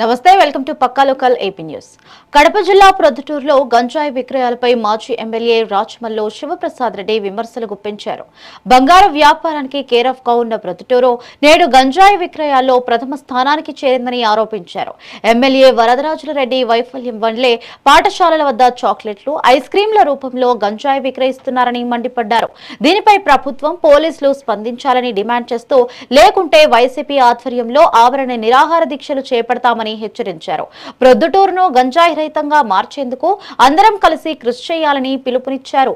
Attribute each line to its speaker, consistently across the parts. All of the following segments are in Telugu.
Speaker 1: నమస్తే వెల్కమ్ టు పక్కా లోకల్ ఏపీ న్యూస్. కడప జిల్లా ప్రొద్దుటూరులో గంజాయి విక్రయాలపై మాజీ ఎమ్మెల్యే రాచమల్లు శివప్రసాద్ రెడ్డి విమర్శలు గుప్పించారు. బంగారు వ్యాపారానికి కేరాఫ్ గా ఉన్న ప్రొద్దుటూరు నేడు గంజాయి విక్రయాల్లో ప్రథమ స్థానానికి చేరిందని ఆరోపించారు. ఎమ్మెల్యే వరదరాజుల రెడ్డి వైఫల్యం వల్లే పాఠశాలల వద్ద చాక్లెట్లు, ఐస్ క్రీంల రూపంలో గంజాయి విక్రయిస్తున్నారని మండిపడ్డారు. దీనిపై ప్రభుత్వం, పోలీసులు స్పందించాలని డిమాండ్ చేస్తూ లేకుంటే వైసీపీ ఆధ్వర్యంలో ఆవరణ నిరాహార దీక్షలు చేపడతామని హెచ్చరించారు. ప్రొద్దుటూరును గంజాయి రహితంగా మార్చేందుకు అందరం కలిసి కృషి చేయాలని పిలుపునిచ్చారు.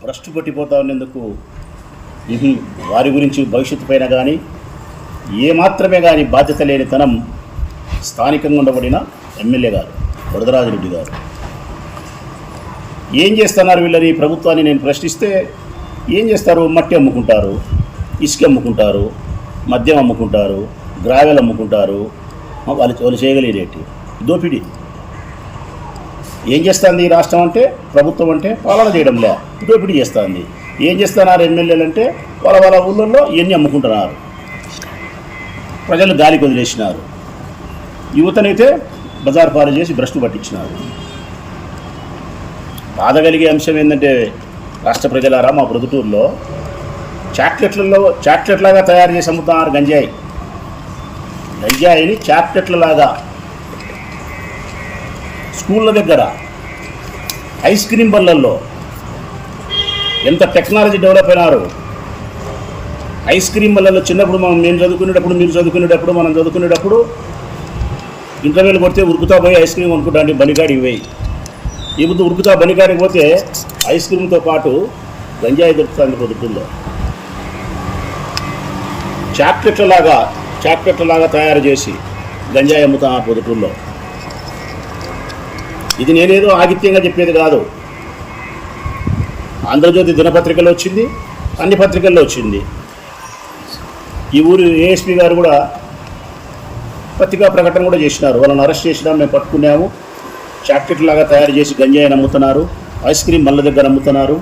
Speaker 2: భ్రష్టు పట్టిపోతా ఉన్నందుకు వారి గురించి భవిష్యత్తు పైన కానీ ఏమాత్రమే కానీ బాధ్యత లేని తనం స్థానికంగా ఉండబడిన ఎమ్మెల్యే గారు వరదరాజరెడ్డి గారు ఏం చేస్తున్నారు వీళ్ళని ప్రభుత్వాన్ని నేను ప్రశ్నిస్తే ఏం చేస్తారు? మట్టి అమ్ముకుంటారు, ఇసుక అమ్ముకుంటారు, మద్యం అమ్ముకుంటారు, గ్రావెల్ అమ్ముకుంటారు. వాళ్ళు చేయగలిగేటి దోపిడీ ఏం చేస్తుంది ఈ రాష్ట్రం అంటే, ప్రభుత్వం అంటే పాలన చేయడంలే, దోపిడీ చేస్తుంది. ఏం చేస్తున్నారు ఎమ్మెల్యేలు అంటే వాళ్ళ ఊళ్ళల్లో ఇవన్నీ అమ్ముకుంటున్నారు, ప్రజలు గాలికి వదిలేసినారు, యువతనైతే బజార్ పాలు చేసి భ్రష్టు పట్టించినారు. బాధ కలిగే అంశం ఏంటంటే రాష్ట్ర ప్రజలారా, మా ప్రొద్దుటూరులో చాక్లెట్లాగా తయారు చేసి అమ్ముతున్నారు గంజాయిని చాక్లెట్లలాగా. స్కూళ్ళ దగ్గర, ఐస్ క్రీమ్ బళ్ళల్లో ఎంత టెక్నాలజీ డెవలప్ అయినారు. ఐస్ క్రీమ్ బళ్ళల్లో చిన్నప్పుడు మేము చదువుకునేటప్పుడు, మీరు చదువుకునేటప్పుడు, మనం చదువుకునేటప్పుడు ఇంటర్వ్యూలు కొడితే ఉరుకుతా పోయి ఐస్ క్రీమ్ అనుకుంటా అండి, బనికాడికి పోయి. ఇప్పుడు ఉరుకుతా బనికాడికి పోతే ఐస్ క్రీమ్తో పాటు గంజాయి దొరుకుతుంది పొద్దుల్లో. చాక్లెట్లలాగా తయారు చేసి గంజాయి అమ్ముతాం ఆ పొద్దుటూరులో. ఇది నేనేదో ఆగిత్యంగా చెప్పేది కాదు. ఆంధ్రజ్యోతి దినపత్రికలో వచ్చింది, అన్ని పత్రికల్లో వచ్చింది. ఈ ఊరు ఏఎస్పీ గారు కూడా పత్రికా ప్రకటన కూడా చేసినారు. వాళ్ళని అరెస్ట్ చేసినాం, మేము పట్టుకున్నాము, చాక్లెట్లాగా తయారు చేసి గంజాయిని అమ్ముతున్నారు, ఐస్ క్రీమ్ మళ్ళ దగ్గర అమ్ముతున్నారు,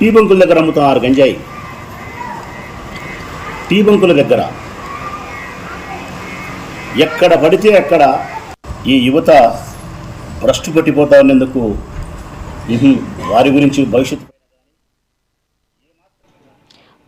Speaker 2: టీ బంకుల దగ్గర అమ్ముతున్నారు గంజాయి. టీ బంకుల దగ్గర ఎక్కడ పడితే అక్కడ ఈ యువత భ్రష్టు పట్టిపోతా ఉన్నందుకు వారి గురించి భవిష్యత్తు.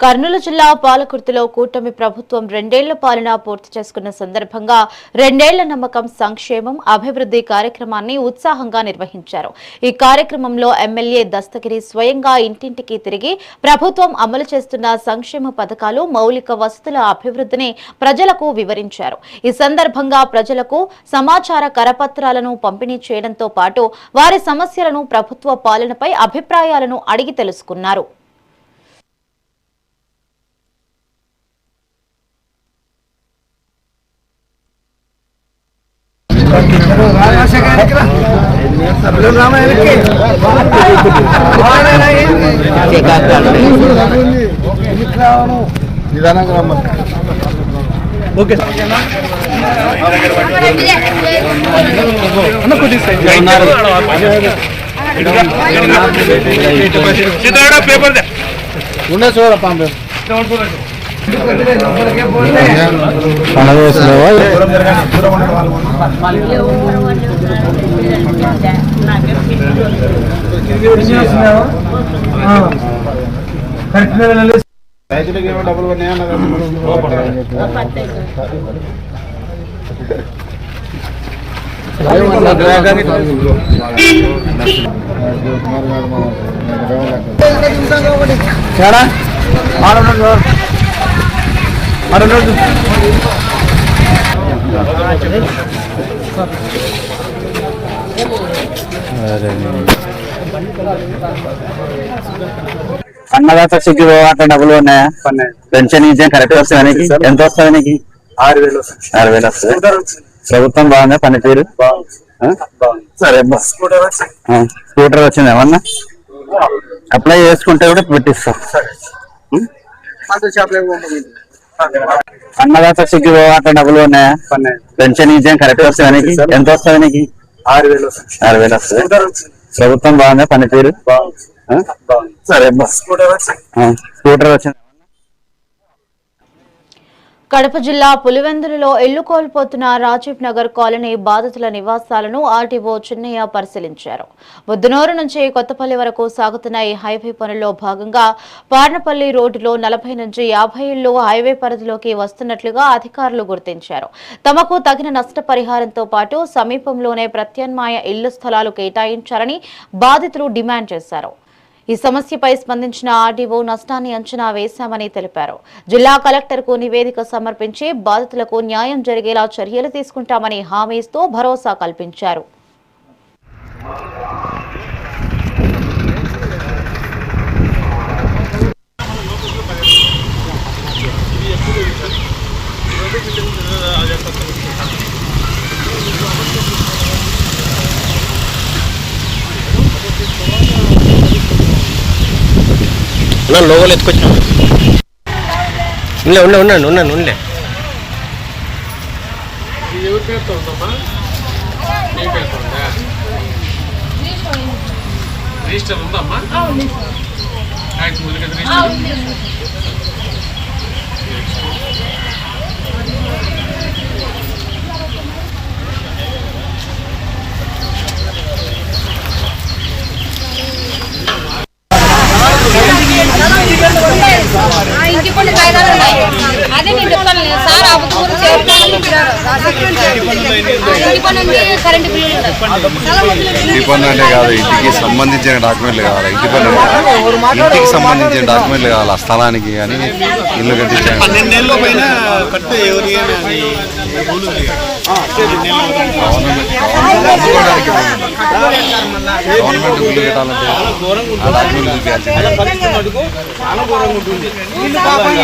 Speaker 1: కర్నూలు జిల్లా పాలకుర్తిలో కూటమి ప్రభుత్వం 2 ఏళ్ల పాలన పూర్తి చేసుకున్న సందర్భంగా 2 ఏళ్ల నమ్మకం, సంక్షేమం, అభివృద్ధి కార్యక్రమాన్ని ఉత్సాహంగా నిర్వహించారు. ఈ కార్యక్రమంలో ఎమ్మెల్యే దస్తగిరి స్వయంగా ఇంటింటికి తిరిగి ప్రభుత్వం అమలు చేస్తున్న సంక్షేమ పథకాలు, మౌలిక వసతుల అభివృద్ధిని ప్రజలకు వివరించారు. ఈ సందర్భంగా ప్రజలకు సమాచార కరపత్రాలను పంపిణీ చేయడంతో పాటు వారి సమస్యలను, ప్రభుత్వ పాలనపై అభిప్రాయాలను అడిగి తెలుసుకున్నారు.
Speaker 3: రైతులకి ఏమో డబ్బులు పడినాయా?
Speaker 4: అన్నదాత సిగ్గు అట్లా డబ్బులు ఉన్నాయా? పెన్షన్ ఇచ్చే కరెక్ట్ వస్తుంది. ఎంత వస్తుంది నీకు? 6,000 వస్తుంది. ప్రభుత్వం బాగుందా? పనితీరు సరే. స్కూటర్ వచ్చింది ఏమన్నా? అప్లై చేసుకుంటే కూడా పెట్టిస్తాం. అన్నదాత సిగ్గు అట్లా డబ్బులు ఉన్నాయా? పెన్షన్ ఇచ్చే కరెక్ట్ వస్తుంది. ఎంత వస్తుంది నీకు? 6,000 వస్తుంది. ప్రభుత్వం బాగుందా? పనితీరు సరే. స్కూటర్ వచ్చింది.
Speaker 1: కడప జిల్లా పులివెందులలో ఇల్లు కోల్పోతున్న రాజీవ్ నగర్ కాలనీ బాధితుల నివాసాలను ఆర్టీఓ చిన్నయ్య పరిశీలించారు. బుద్ధనూరు నుంచి కొత్తపల్లి వరకు సాగుతున్న ఈ హైవే పనుల్లో భాగంగా పార్నపల్లి రోడ్డులో 40 నుంచి 50 ఇళ్లు హైవే పరిధిలోకి వస్తున్నట్లుగా అధికారులు గుర్తించారు. తమకు తగిన నష్టపరిహారంతో పాటు సమీపంలోనే ప్రత్యామ్నాయ ఇళ్ల స్థలాలు కేటాయించాలని బాధితులు డిమాండ్ చేశారు. ఈ సమస్యపై స్పందించిన ఆర్డీఓ నష్టాన్ని అంచనా వేశామని తెలిపారు. జిల్లా కలెక్టర్కు నివేదిక సమర్పించి బాధితులకు న్యాయం జరిగేలా చర్యలు తీసుకుంటామని హామీ ఇస్తూ భరోసా కల్పించారు.
Speaker 5: లోగోలు ఎత్తుకొచ్చిన ఉండే
Speaker 6: రిజిస్టర్ ఉందమ్మా.
Speaker 7: అదే నేను చెప్తాను సార్
Speaker 8: ఇంటి పన్ను అంటే కాదు, ఇంటికి సంబంధించిన డాక్యుమెంట్లు కావాలి. ఇంటికి సంబంధించిన డాక్యుమెంట్లు కావాలి. ఆ స్థలానికి కానీ ఇల్లు కట్టించాను.
Speaker 3: 12 ఏళ్ళ పైన కడితే
Speaker 8: గవర్నమెంట్ ఇల్లు కట్టాలంటే ఆ డాక్యుమెంట్ చూపించాల్సింది.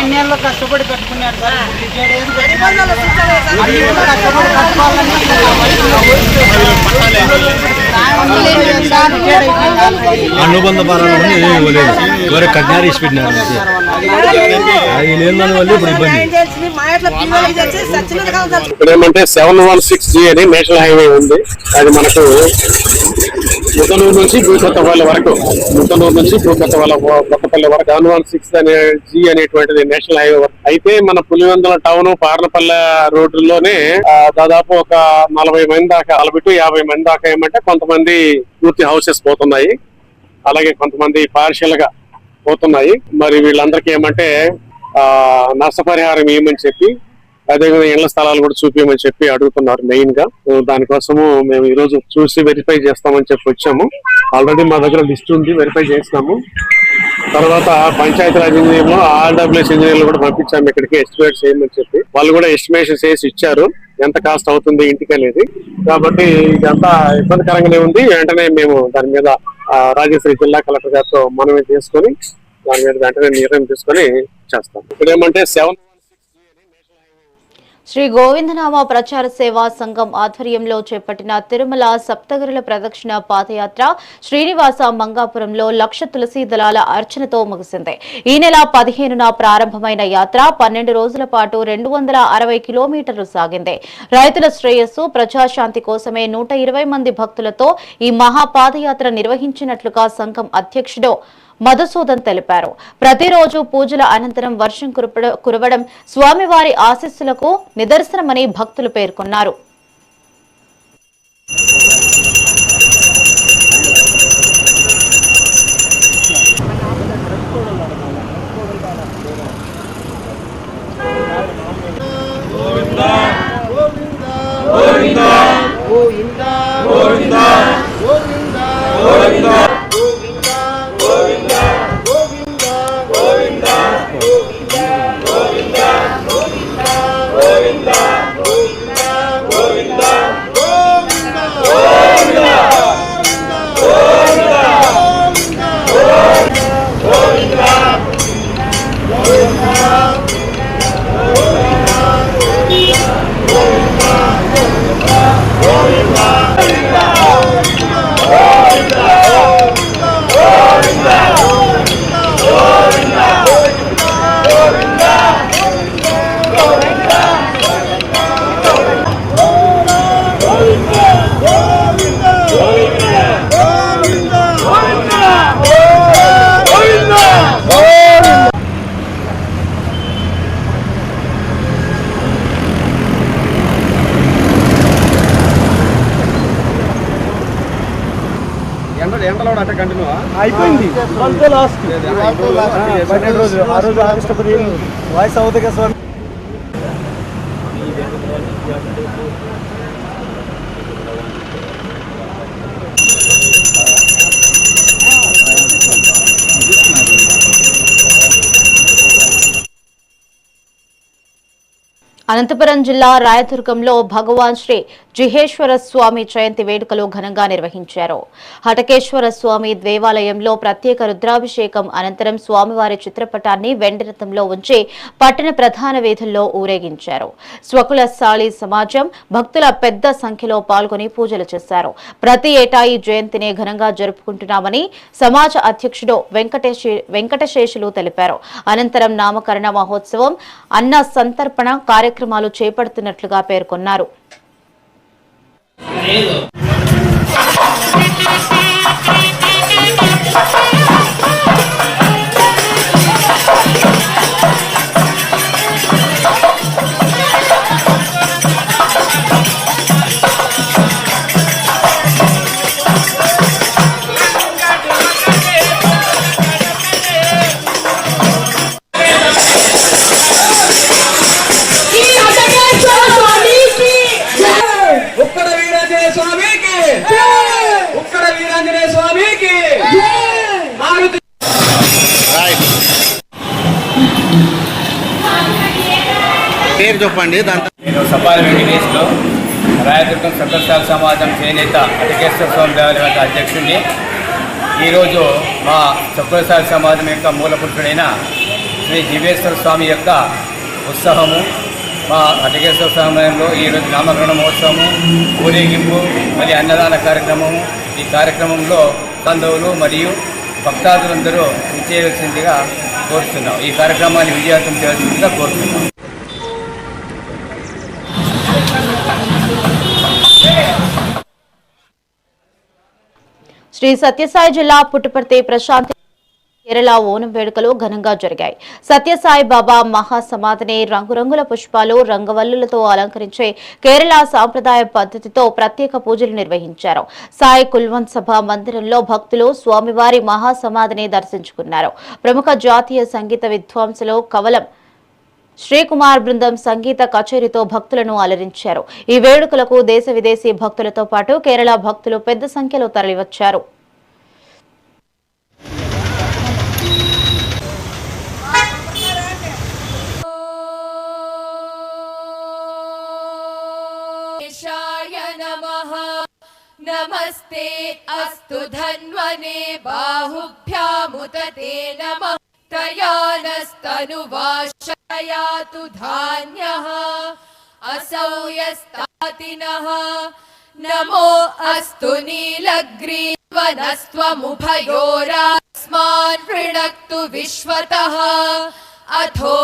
Speaker 9: ఎన్నేళ్ళు కష్టపడి కట్టుకున్నారు సార్.
Speaker 5: అనుబంధ భారాలన్నీ ఏమి ఇవ్వలేదు. వేరే కట్నారు ఇచ్చి పెట్టినారు. అది లేని దాని వల్ల ఇప్పుడు ఇబ్బంది.
Speaker 10: ఇప్పుడు ఏమంటే 716G అని నేషనల్ హైవే ఉంది. అది మనకు ముద్దనూరు నుంచి భూకొత్తపల్లి వరకు, కొత్తపల్లి వరకు 716 అనే G అనేటువంటిది నేషనల్ హైవే వరకు. అయితే మన పులివెందుల టౌన్ పార్నపల్లె రోడ్డులోనే దాదాపు ఒక 40 మంది దాకా, 40 to 50 మంది దాకా ఏమంటే కొంతమంది పూర్తి హౌసెస్ పోతున్నాయి, అలాగే కొంతమంది పార్షియల్ గా పోతున్నాయి. మరి వీళ్ళందరికీ ఏమంటే నష్టపరిహారం ఇవ్వమని చెప్పి, అదేవిధంగా ఇళ్ల స్థలాలు కూడా చూపించమని చెప్పి అడుగుతున్నారు మెయిన్ గా. దానికోసము మేము ఈ రోజు చూసి వెరిఫై చేస్తామని చెప్పి వచ్చాము. ఆల్రెడీ మా దగ్గర లిస్ట్ ఉంది, వెరిఫై చేస్తాము. తర్వాత పంచాయతీరాజ్ ఇంజనీర్లు, ఆర్డబ్ల్యూఎస్ ఇంజనీర్లు కూడా పంపించాము ఇక్కడికి ఎస్టిమేట్ చేయమని చెప్పి. వాళ్ళు కూడా ఎస్టిమేషన్ చేసి ఇచ్చారు ఎంత కాస్ట్ అవుతుంది ఇంటికి అనేది. కాబట్టి ఇదంతా ఇబ్బందికరంగానే ఉంది. వెంటనే మేము దాని మీద రాజశ్రీ జిల్లా కలెక్టర్ గారితో మనమే చేసుకొని దాని మీద వెంటనే నిర్ణయం తీసుకొని చేస్తాం. ఇక్కడ ఏమంటే 7
Speaker 1: శ్రీ గోవిందనామ ప్రచార సేవా సంఘం ఆధ్వర్యంలో చేపట్టిన తిరుమల సప్తగిరుల ప్రదక్షిణ పాదయాత్ర శ్రీనివాస మంగాపురంలో 1,00,000 తులసి దళాల అర్చనతో ముగిసింది. ఈ నెల 15న ప్రారంభమైన యాత్ర 12 రోజుల పాటు 260 కిలోమీటర్లు సాగింది. రైతుల శ్రేయస్సు, ప్రజాశాంతి కోసమే 120 మంది భక్తులతో ఈ మహాపాదయాత్ర నిర్వహించినట్లుగా సంఘం అధ్యక్షుడు మధుసూదన్ తెలిపారు. ప్రతిరోజు పూజల అనంతరం వర్షం కురవడం స్వామివారి ఆశీస్సులకు నిదర్శనమని భక్తులు పేర్కొన్నారు.
Speaker 9: అయిపోయింది లాస్ట్ 12 రోజులు ఆ రోజు ఆగస్టు 15 వాయిస్ అవుతుంది కదా స్వామి.
Speaker 1: అనంతపురం జిల్లా రాయదుర్గంలో భగవాన్ శ్రీ జిహేశ్వర స్వామి జయంతి వేడుకలు ఘనంగా నిర్వహించారు. హటకేశ్వర స్వామి దేవాలయంలో ప్రత్యేక రుద్రాభిషేకం అనంతరం స్వామివారి చిత్రపటాన్ని వెండి రథంలో ఉంచి పట్టణ ప్రధాన వీధుల్లో ఊరేగించారు. స్వకుల సాళి సమాజం భక్తుల పెద్ద సంఖ్యలో పాల్గొని పూజలు చేశారు. ప్రతి ఏటా ఈ జయంతిని ఘనంగా జరుపుకుంటున్నామని సమాజ అధ్యక్షుడు వెంకటశేషులు తెలిపారు. అనంతరం నామకరణ మహోత్సవం, అన్న సంతర్పణ కార్యక్రమాలు చేపడుతున్నట్లుగా పేర్కొన్నారు.
Speaker 3: పేరు చెప్పండి. దాంట్లో
Speaker 6: నేను సపాలి వెంకటేశ్లో రాయదుర్గం సకలశాల సమాజం చేనేత హటకేశ్వర స్వామి దేవాలయం అధ్యక్షుడిని. ఈరోజు మా సకలశాల సమాజం యొక్క మూలపురుషుడైన శ్రీ జివేశ్వర స్వామి యొక్క ఉత్సవము, మా హటకేశ్వర సమయంలో ఈరోజు నామకరణ మహోత్సవము, ఊరేగింపు మరియు అన్నదాన కార్యక్రమము. ఈ కార్యక్రమంలో బంధువులు మరియు భక్తాదులందరూ విచ్చేయవలసిందిగా కోరుతున్నాం. ఈ కార్యక్రమాన్ని విజయవంతం చేయవలసిందిగా కోరుతున్నాం.
Speaker 1: శ్రీ సత్యసాయి జిల్లా పుట్టపర్తి ప్రశాంతి కేరళ ఓనం వేడుకలు ఘనంగా జరిగాయి. సత్యసాయి బాబా మహాసమాధిని రంగురంగుల పుష్పాలు, రంగవల్లులతో అలంకరించే కేరళ సాంప్రదాయ పద్ధతితో ప్రత్యేక పూజలు నిర్వహించారు. సాయి కుల్వంత్ సభ మందిరంలో భక్తులు స్వామివారి మహాసమాధిని దర్శించుకున్నారు. ప్రముఖ జాతీయ సంగీత విద్వాంసులు కవలం శ్రీకుమార్ బృందం సంగీత కచేరీతో భక్తులను అలరించారు. ఈ వేడుకలకు దేశ విదేశీ భక్తులతో పాటు కేరళ భక్తులు పెద్ద సంఖ్యలో తరలివచ్చారు.
Speaker 7: నమస్తే అస్తు ధన్వనే బాహుభ్యాముతే నమః తయానస్తనువాశయాతు ధాన్యః అసౌయస్తాతినః నమో అస్తు నీలగ్రీవనస్త్వముభయోరాస్మాన్ వృణక్తు విశ్వతః అథో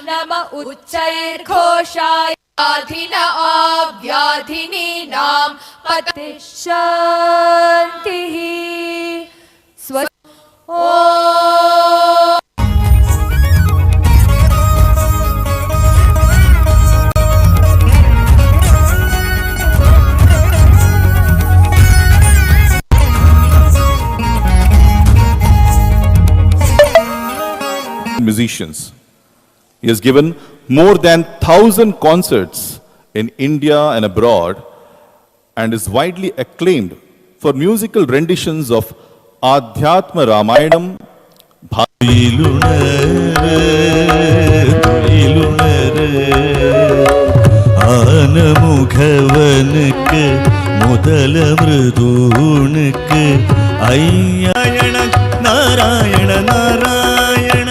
Speaker 7: నమ ఉచ్చైర్ఘోషాయ ఆధిన ఆవ్యాధినీనాం పతే శాంతిః స్వ ఓ
Speaker 3: musicians. He has given more than 1,000 concerts in India and abroad and is widely acclaimed for musical renditions of Adhyatma Ramayanam,
Speaker 5: ஆனமுகவனுக்கு முதல மிருதூனுக்கு ஐயாயண நாராயண நாராயண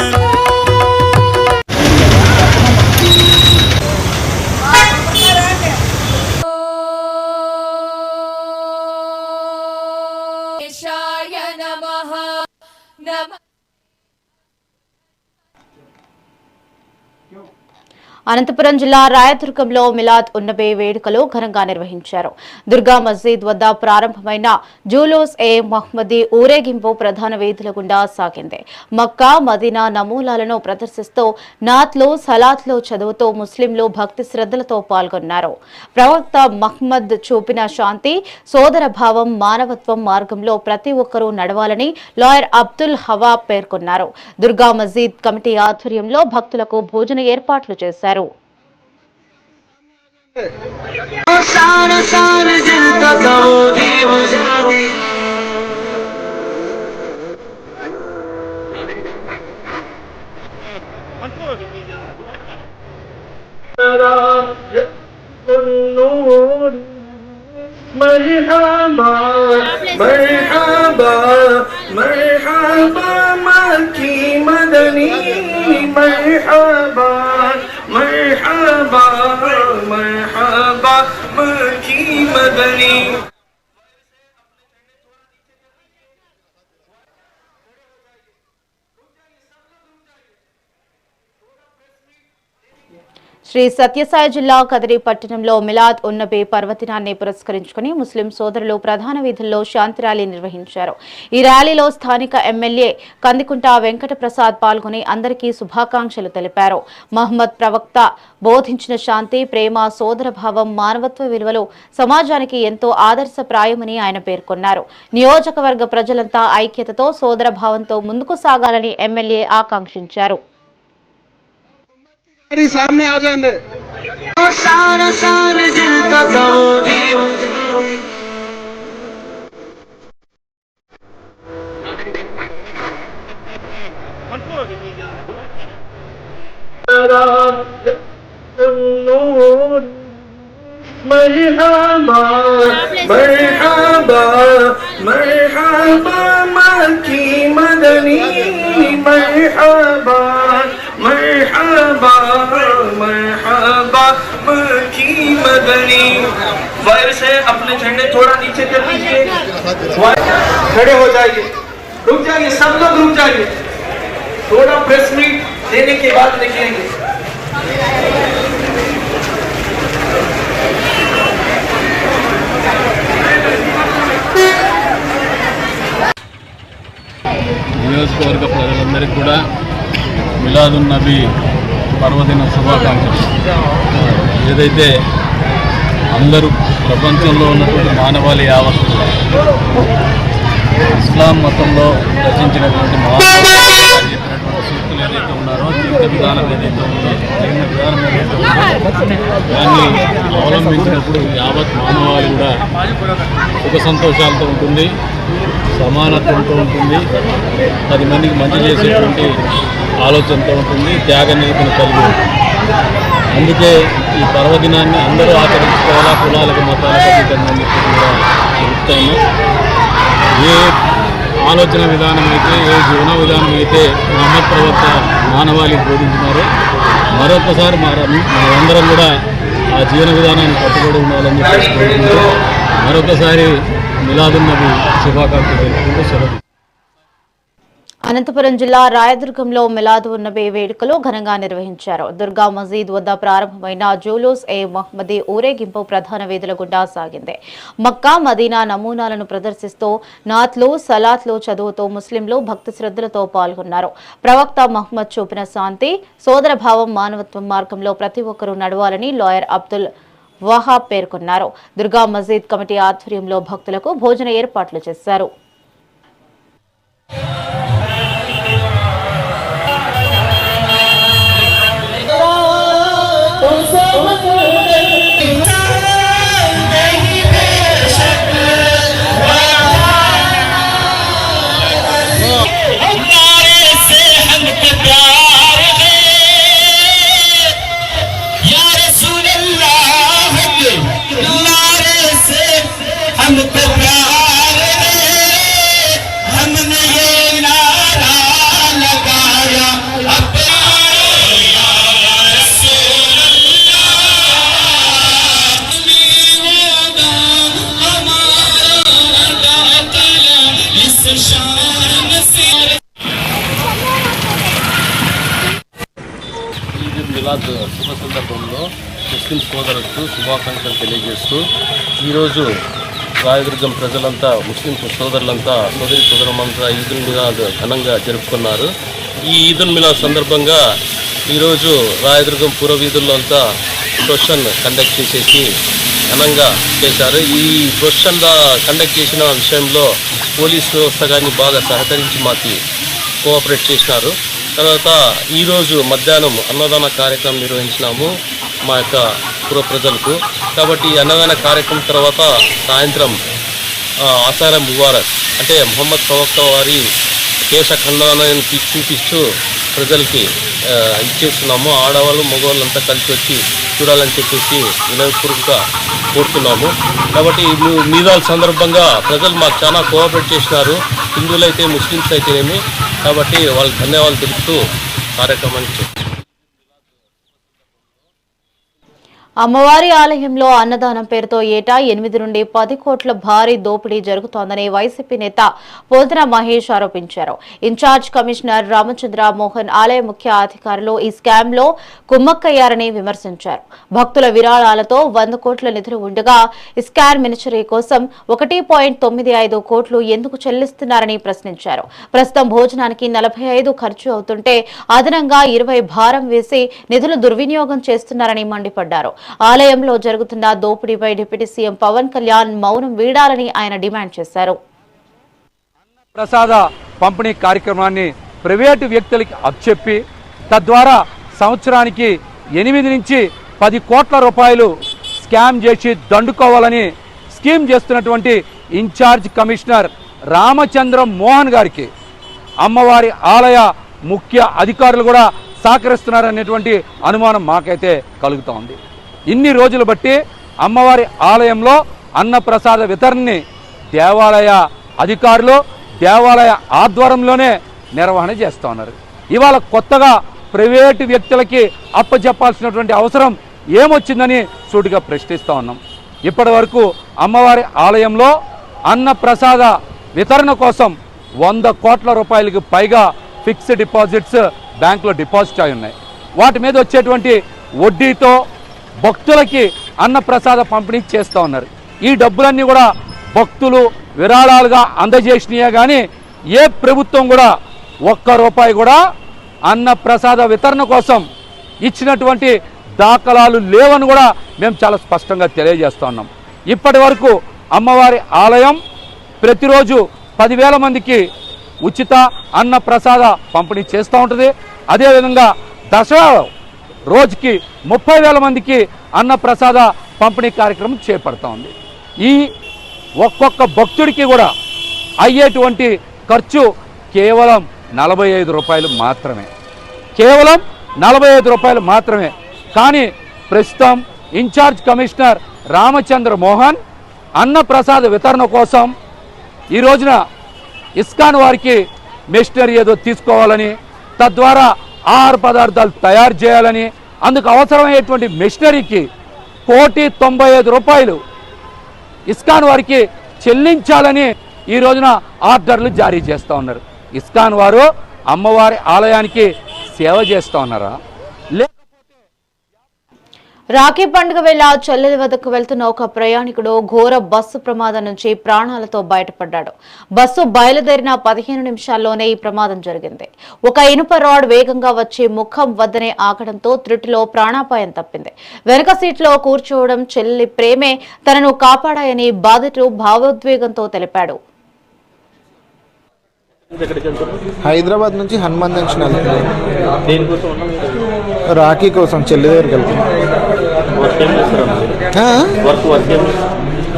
Speaker 1: అనంతపురం జిల్లా రాయదుర్గంలో మిలాద్ ఉన్నబే వేడుకలు ఘనంగా నిర్వహించారు. దుర్గా మస్జిద్ వద్ద ప్రారంభమైన జూలూస్ ఏ మహ్మదీ ఊరేగింపు ప్రధాన వీధుల గుండా సాగింది. మక్కా, మదీనా నమూనాలను ప్రదర్శిస్తూ నాత్లు, సలాత్లు చదువుతూ ముస్లింలు భక్తి శ్రద్ధలతో పాల్గొన్నారు. ప్రవక్త మహ్మద్ చూపిన శాంతి, సోదర భావం, మానవత్వం మార్గంలో ప్రతి ఒక్కరూ నడవాలని లాయర్ అబ్దుల్ హవా పేర్కొన్నారు. దుర్గా మస్జిద్ కమిటీ ఆధ్వర్యంలో భక్తులకు భోజన ఏర్పాట్లు చేశారు.
Speaker 11: मरहबा मरहबा मरहबा मक्की मदनी मरहबा मरहबा मरहबा मक्की मदनी।
Speaker 1: శ్రీ సత్యసాయి జిల్లా కదిరి పట్టణంలో మిలాద్ ఉన్నబే పర్వదినాన్ని పురస్కరించుకుని ముస్లిం సోదరులు ప్రధాన వీధుల్లో శాంతి ర్యాలీ నిర్వహించారు. ఈ ర్యాలీలో స్థానిక ఎమ్మెల్యే కందికుంట వెంకట ప్రసాద్ పాల్గొని అందరికీ శుభాకాంక్షలు తెలిపారు. మహమ్మద్ ప్రవక్త బోధించిన శాంతి, ప్రేమ, సోదరభావం, మానవత్వ విలువలు సమాజానికి ఎంతో ఆదర్శప్రాయమని ఆయన పేర్కొన్నారు. నియోజకవర్గ ప్రజలంతా ఐక్యతతో, సోదరభావంతో ముందుకు సాగాలని ఎమ్మెల్యే ఆకాంక్షించారు.
Speaker 11: सामने आ जाने सारा सारा दिल का मरहबा मरहबा मरहबा मक्की मदनी मरहबा मरहबा मरहबा मक्की मदनी। वायर से अपने झंडे थोड़ा नीचे कर लीजिए, खड़े हो जाइए, रुक जाइए, सब लोग रुक जाइए, थोड़ा प्रेस मीट देने के बाद निकलेंगे।
Speaker 5: నియోజకవర్గ ప్రజలందరికీ కూడా మిలాదున్ నబీ పర్వదిన శుభాకాంక్షలు. ఏదైతే అందరూ ప్రపంచంలో ఉన్నటువంటి మానవాళి యావత్తు ఇస్లాం మతంలో రచించినటువంటి చెప్పినటువంటి సూక్తులు ఏదైతే ఉన్నారో, జీవిత విధానం ఏదైతే ఉందో, జీవన విధానం ఏదైతే ఉందో దాన్ని అవలంబించినప్పుడు యావత్ మానవాళి కూడా సుఖ సంతోషాలతో ఉంటుంది, సమానత్వంతో ఉంటుంది, 10 మందికి మంచి చేసేటువంటి ఆలోచనతో ఉంటుంది, త్యాగ నీతిని కలిగి ఉంటుంది. అందుకే ఈ పర్వదినాన్ని అందరూ ఆచరించుకోవాలా, కులాలకు మతాలకు అతీతంగా కూడా చెప్తాను. ఏ ఆలోచన విధానం అయితే, ఏ జీవన విధానం అయితే మహమ్మద్ ప్రవక్త మానవాళికి బోధించినారో మరొకసారి మనందరం కూడా ఆ జీవన విధానాన్ని కట్టుబడి ఉండాలని చెప్పి మరొకసారి మిలాదున్ నబీ శుభాకాంక్షలు తెలుపుకుంటూ సెలవు.
Speaker 1: అనంతపురం జిల్లా రాయదుర్గంలో మిలాద్ ఉన్నబే వేడుకలు ఘనంగా నిర్వహించారు. దుర్గా మస్జిద్ వద్ద ప్రారంభమైన జూలూస్ ఏ మహ్మదీ ఊరేగింపు ప్రధాన వీధుల గుండా సాగింది. మక్కా, మదీనా నమూనాలను ప్రదర్శిస్తూ నాత్లు, సలాత్లు చదువుతూ ముస్లింలు భక్తి శ్రద్ధలతో పాల్గొన్నారు. ప్రవక్త మహ్మద్ చూపిన శాంతి, సోదరభావం, మానవత్వం మార్గంలో ప్రతి ఒక్కరూ నడవాలని లాయర్ అబ్దుల్ వహాబ్ పేర్కొన్నారు. దుర్గా మస్జిద్ కమిటీ ఆధ్వర్యంలో భక్తులకు భోజన ఏర్పాట్లు చేశారు.
Speaker 11: हमने ये ना
Speaker 5: మిలాద్ శుభ సందర్భంలో ముస్లిం సోదరులకు శుభాకాంక్షలు తెలియజేస్తూ ఈరోజు రాయదుర్గం ప్రజలంతా ముస్లిం సోదరులంతా సోదరమంతా ఈదుల్ మిలాద్ ఘనంగా జరుపుకున్నారు. ఈ ఈదుల్ మిలాద్ సందర్భంగా ఈరోజు రాయదుర్గం పురవీధుల్లో అంతా ప్రొసెషన్ కండక్ట్ చేసేసి ఘనంగా చేశారు. ఈ ప్రొసెషన్ కండక్ట్ చేసిన విషయంలో పోలీస్ వ్యవస్థ కానీ బాగా సహకరించి మాకు కోఆపరేట్ చేసినారు. తర్వాత ఈరోజు మధ్యాహ్నం అన్నదాన కార్యక్రమం నిర్వహించినాము మా యొక్క పుర ప్రజలకు. కాబట్టి ఈ అన్నదాన కార్యక్రమం తర్వాత సాయంత్రం ఆసారా ముబారక్ అంటే ముహమ్మద్ ప్రవక్త వారి కేశ ఖండాన్ని చూపిస్తూ ప్రజలకి ఇచ్చేస్తున్నాము. ఆడవాళ్ళు మగవాళ్ళంతా కలిసి వచ్చి చూడాలని చెప్పేసి వినయపూర్వకంగా కోరుతున్నాము. కాబట్టి మీదాల సందర్భంగా ప్రజలు మాకు చాలా కోఆపరేట్ చేసినారు, హిందువులైతే ముస్లిమ్స్ అయితేనేమి. కాబట్టి వాళ్ళకి ధన్యవాదాలు తెలుపుతూ కార్యక్రమానికి
Speaker 1: అమ్మవారి ఆలయంలో అన్నదానం పేరుతో ఏటా 8 నుండి 10 కోట్ల భారీ దోపిడీ జరుగుతోందని వైసీపీ నేత పోతన మహేష్ ఆరోపించారు. ఇన్ఛార్జ్ కమిషనర్ రామచంద్ర మోహన్ ఆలయ ముఖ్య అధికారులు ఈ స్కామ్ లో కుమ్మక్కయ్యారని విమర్శించారు. భక్తుల విరాళాలతో 100 కోట్ల నిధులు ఉండగా ఈ స్కాన్ మినిచరీ కోసం 1.95 కోట్లు ఎందుకు చెల్లిస్తున్నారని ప్రశ్నించారు. ప్రస్తుతం భోజనానికి 45 ఖర్చు అవుతుంటే అదనంగా 20 భారం వేసి నిధులు దుర్వినియోగం చేస్తున్నారని మండిపడ్డారు. ఆలయంలో జరుగుతున్న దోపిడీపై డిప్యూటీ సీఎం పవన్ కళ్యాణ్ మౌనం వీడాలని ఆయన డిమాండ్ చేశారు.
Speaker 12: ప్రసాద పంపిణీ కార్యక్రమాన్ని ప్రైవేటు వ్యక్తులకి అప్పచెప్పి తద్వారా సంవత్సరానికి 8 నుంచి 10 కోట్ల రూపాయలు స్కామ్ చేసి దండుకోవాలని స్కీమ్ చేస్తున్నటువంటి ఇన్ఛార్జ్ కమిషనర్ రామచంద్ర మోహన్ గారికి అమ్మవారి ఆలయ ముఖ్య అధికారులు కూడా సహకరిస్తున్నారనేటువంటి అనుమానం మాకైతే కలుగుతోంది. ఇన్ని రోజులు బట్టి అమ్మవారి ఆలయంలో అన్నప్రసాద వితరణని దేవాలయ అధికారులు దేవాలయ ఆధ్వర్యంలోనే నిర్వహణ చేస్తూ ఉన్నారు. ఇవాళ కొత్తగా ప్రైవేటు వ్యక్తులకి అప్పచెప్పాల్సినటువంటి అవసరం ఏమొచ్చిందని సూటిగా ప్రశ్నిస్తూ ఉన్నాం. ఇప్పటి వరకు అమ్మవారి ఆలయంలో అన్నప్రసాద వితరణ కోసం 100 కోట్ల రూపాయలకు పైగా ఫిక్స్డ్ డిపాజిట్స్ బ్యాంకులో డిపాజిట్ అయి ఉన్నాయి. వాటి మీద వచ్చేటువంటి వడ్డీతో భక్తులకి అన్నప్రసాద పంపిణీ చేస్తూ ఉన్నారు. ఈ డబ్బులన్నీ కూడా భక్తులు విరాళాలుగా అందజేసినాయే కానీ ఏ ప్రభుత్వం కూడా 1 రూపాయి కూడా అన్నప్రసాద వితరణ కోసం ఇచ్చినటువంటి దాఖలాలు లేవని కూడా మేము చాలా స్పష్టంగా తెలియజేస్తూ ఉన్నాం. ఇప్పటి వరకు అమ్మవారి ఆలయం ప్రతిరోజు 10,000 మందికి ఉచిత అన్నప్రసాద పంపిణీ చేస్తూ ఉంటుంది. అదేవిధంగా దసరా రోజుకి 30,000 మందికి అన్నప్రసాద పంపిణీ కార్యక్రమం చేపడుతూ ఉంది. ఈ ఒక్కొక్క భక్తుడికి కూడా అయ్యేటువంటి ఖర్చు కేవలం 45 రూపాయలు మాత్రమే, కేవలం 45 రూపాయలు మాత్రమే. కానీ ప్రస్తుతం ఇన్ఛార్జ్ కమిషనర్ రామచంద్ర మోహన్ అన్నప్రసాద వితరణ కోసం ఈ రోజున ఇస్కాన్ వారికి మెషినరీ ఏదో తీసుకోవాలని, తద్వారా ఆహార పదార్థాలు తయారు చేయాలని, అందుకు అవసరమయ్యేటువంటి మెషినరీకి 1,95 రూపాయలు ఇస్కాన్ వారికి చెల్లించాలని ఈ రోజున ఆర్డర్లు జారీ చేస్తూ ఉన్నారు. ఇస్కాన్ వారు అమ్మవారి ఆలయానికి సేవ చేస్తూ ఉన్నారా?
Speaker 1: రాఖీ పండుగ వేళ చెల్లెలి వద్దకు వెళ్తున్న ఒక ప్రయాణికుడు ఘోర బస్సు ప్రమాదం నుంచి ప్రాణాలతో బయటపడ్డాడు. బస్సు బయలుదేరిన 15 నిమిషాల్లోనే ఈ ప్రమాదం జరిగింది. ఒక ఇనుప రాడ్ వేగంగా వచ్చి ముఖం వద్దనే ఆగడంతో త్రుటిలో ప్రాణాపాయం తప్పింది. వెనక సీట్లో కూర్చోవడం చెల్లెలి ప్రేమే తనను కాపాడాయని బాధితుడు భావోద్వేగంతో తెలిపాడు.
Speaker 13: హైదరాబాద్ నుంచి హనుమాన్ జంక్షన్ రాఖీ కోసం చెల్లి దగ్గరికి వెళ్తున్నాం.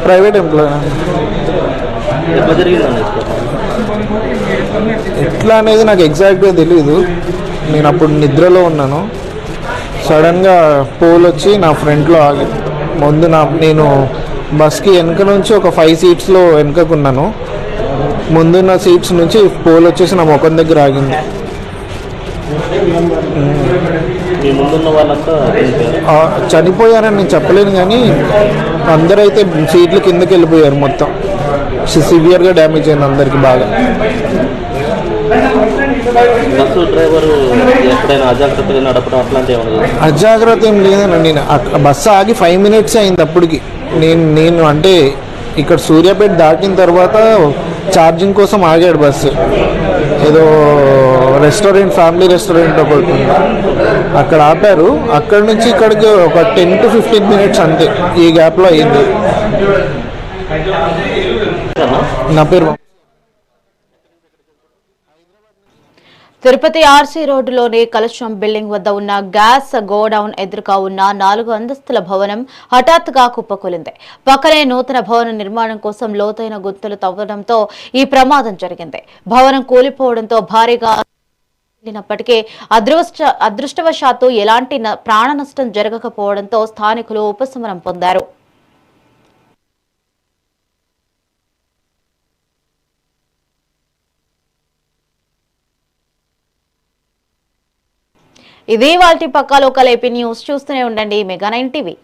Speaker 13: Private employee. ఎట్లా అనేది నాకు ఎగ్జాక్ట్గా తెలీదు. నేను అప్పుడు నిద్రలో ఉన్నాను. సడన్గా పోల్ వచ్చి నా ఫ్రంట్లో ఆగి ముందు నేను బస్కి వెనక నుంచి ఒక 5 సీట్స్లో వెనకకున్నాను. ముందున్న సీట్స్ నుంచి పోల్ వచ్చేసి నా ముఖం దగ్గర ఆగింది. చనిపోయారని నేను చెప్పలేను కానీ అందరైతే సీట్లు కిందకి వెళ్ళిపోయారు. మొత్తం సివియర్గా డ్యామేజ్ అయింది అందరికి బాగా.
Speaker 14: బస్సు డ్రైవర్ ఎక్కడైనా అజాగ్రత్తగా నడపడం అట్లాంటి
Speaker 13: అజాగ్రత్త ఏం లేదన్న. నేను బస్సు ఆగి 5 minutes అయింది అప్పటికి. నేను అంటే ఇక్కడ సూర్యాపేట దాటిన తర్వాత ఛార్జింగ్ కోసం ఆగాడు బస్సు. ఏదో రెస్టారెంట్, ఫ్యామిలీ రెస్టారెంట్ ఒకటి అక్కడ ఆపారు. అక్కడ నుంచి ఇక్కడికి ఒక 10 to 15 minutes అంతే, ఈ గ్యాప్లో అయింది. నా పేరు
Speaker 1: తిరుపతి ఆర్సీ రోడ్డులోని కలశం బిల్డింగ్ వద్ద ఉన్న గ్యాస్ గోడౌన్ ఎదురుగా ఉన్న 4 అంతస్తుల భవనం హఠాత్తుగా కుప్పకూలింది. పక్కనే నూతన భవన నిర్మాణం కోసం లోతైన గుంతలు తవ్వడంతో ఈ ప్రమాదం జరిగింది. భవనం కూలిపోవడంతో భారీగా వెళ్ళినప్పటికీ అదృష్టవశాత్తు ఎలాంటి ప్రాణ నష్టం జరగకపోవడంతో స్థానికులు ఉపశమనం పొందారు. ఇదే వాల్టి పక్కా లోకల్ ఏపీ న్యూస్. చూస్తూనే ఉండండి మెగా 9 టీవీ.